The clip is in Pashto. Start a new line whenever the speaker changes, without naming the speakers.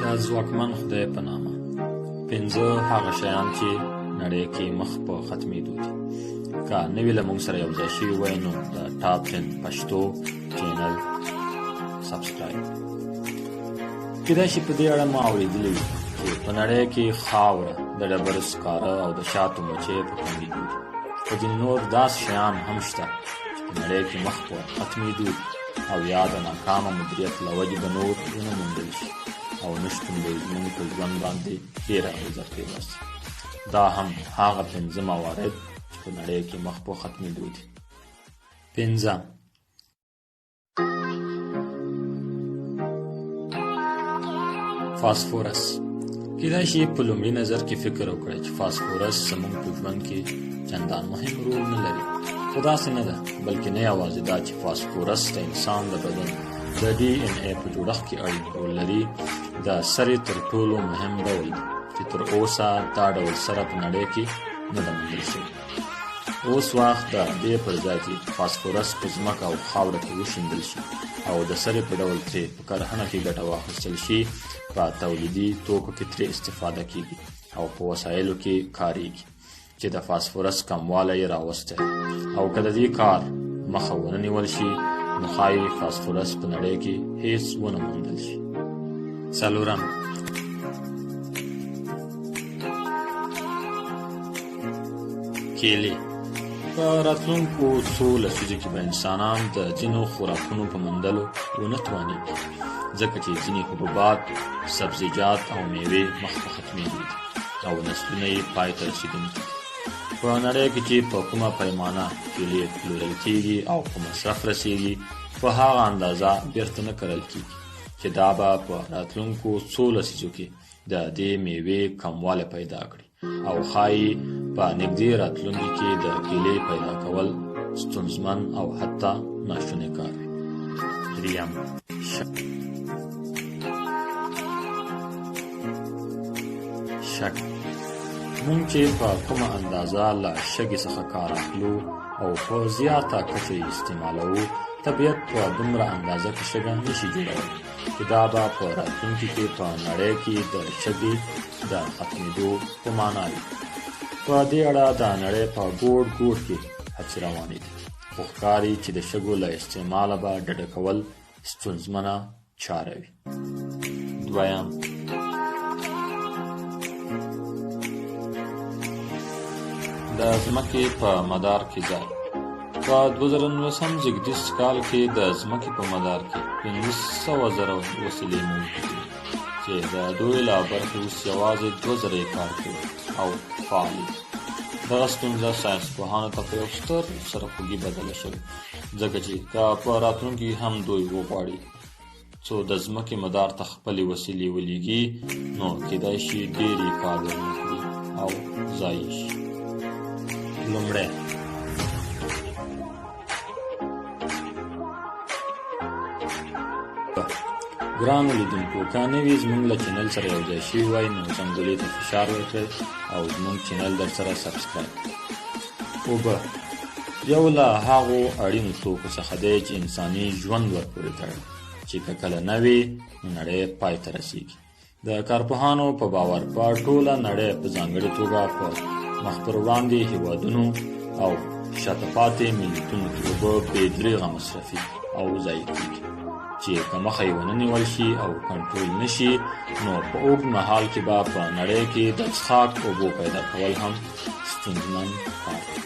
د ځواکمن خدای په نامه. 5 هغه شیان چې نړۍ کې مخ په ختمېدو دي. که نوي له موږ سره یو ځای شوي وای نو د ټاپ 10 پښتو چینل سبسکرایب. کېدای شي په دې اړه مو اورېدلي وي چې په نړۍ کې خاوره د ډبرو سکاره او د شاتو مچۍ په کمېدو دي. خو ځینې نور داسې شیان هم شته چې په نړۍ کې مخ په ختمېدو دي او یا د ناکامه مدیریت له وجې به نور ونه موندل شي او نشتون به یې زموږ په ژوند باندې ډېر اغېزه پرېباسي. دا هم هغه 5 موارد چې په نړۍ کې مخ په ختمېدو دي. 5 فاسفورس. کېدای شي په لومړي نظر کې فکر وکړئ چې فاسفورس زموږ په ژوند کې چندان مهم رول نه لري، خو داسې نه ده، بلکې نه یوازې دا چې فاسفورس د انسان د بدن د DNA په جوړښت کې اړین رول لري، د سرې تر ټولو مهم ډول دی چې تر اوسه دا ډول سره په نړۍ کې نه ده موندل شوی. اوس وخت د دې پر ځای چې فاسفورس په ځمکه او خاوره کې وشیندل شي او د سرې په ډول ترې په کرهڼه کې ګټه واخیستل شي، په تولیدي توکو کې ترې استفاده کیږي او په وسایلو کې کاریږي چې د فاسفورس کموالی یې راوستی، او که د دې کار مخه ونه نیول شي نو ښایي فاسفورس په نړۍ کې هیڅ ونه موندل شي. 4 کیلې. په راتلونکو څو لسیزو کې به انسانان د ځینو خوراکونو په موندلو ونه توانېږي، ځکه چې ځینې حبوبات، سبزیجات او میوې مخ په ختمېدو دي او نسلونه یې پای ته رسېدونکي دي. په نړۍ کې چې په کومه پیمانه کیلې پلورل کېږي او په مصرف رسېږي، په هغه اندازه بیرته نه کرل کېږي چې دا به په راتلونکو څو لسیزو کې د دې میوې کموالی پیدا کړي او ښایي په نږدې راتلونکي کې د کیلې پیدا کول ستونزمن او حتی ناشونی کار وي. 3 شګه. مونږ چې په کومه اندازه له شګې څخه کار اخلو او په زیاته کچه یې استعمالوو، طبیعت په دومره اندازه کې شګه نشي جوړولی چې دا به په راتلونکي کې په نړۍ کې د شګې د ختمېدو په معنا وي. په دې اړه د نړۍ په ګوټ ګوټ کې هڅې روانې دي، خو ښکاري چې د شګو له استعماله به ډډه کول ستونزمنه چاره وي. 2 د ځمکې په مدار کې ځای. په 2019 زېږدیز کال کې د ځمکې په مدار کې 500,000 وسیلې موجودې دي چې د دوی له برخې اوس یوازې 2,000 یې کار کوي او فعال دي. دغه ستونزه ساینسپوهانو ته په یو ستر سرخوږي بدله شوې، ځکه چې که په راتلونکي هم دوی وغواړي څو د ځمکې مدار ته خپلې وسیلې ولېږي، نو کېدای شي ډېر یې کار ونه کړي او ضایع شي. لومړی ګرانو لیدونکو، که نوي زموږ له چینل سره یو ځای شوي وای نو زنګولې ته فشار ورکړئ او زموږ چینل در سره سبسکرایب. اوبه یو له هغو اړینو توکو څخه دی چې انساني ژوند ورپورې تړي، چې که کله نه وي نو نړۍ پای ته رسېږي. د کارپوهانو په باور په ټوله نړۍ په ځانګړې توګه په مخ پر وړاندې هېوادونو او شاته پاتې ملتونو کې اوبه بې دریغه مصرفي او ضایع کېږي، چې که مخه یې ونه نیول شي او کنټرول نه شي نو په اوږد مهال کې به په نړۍ کې د څښاک اوبو پیدا کول هم ستونزمن کار دی.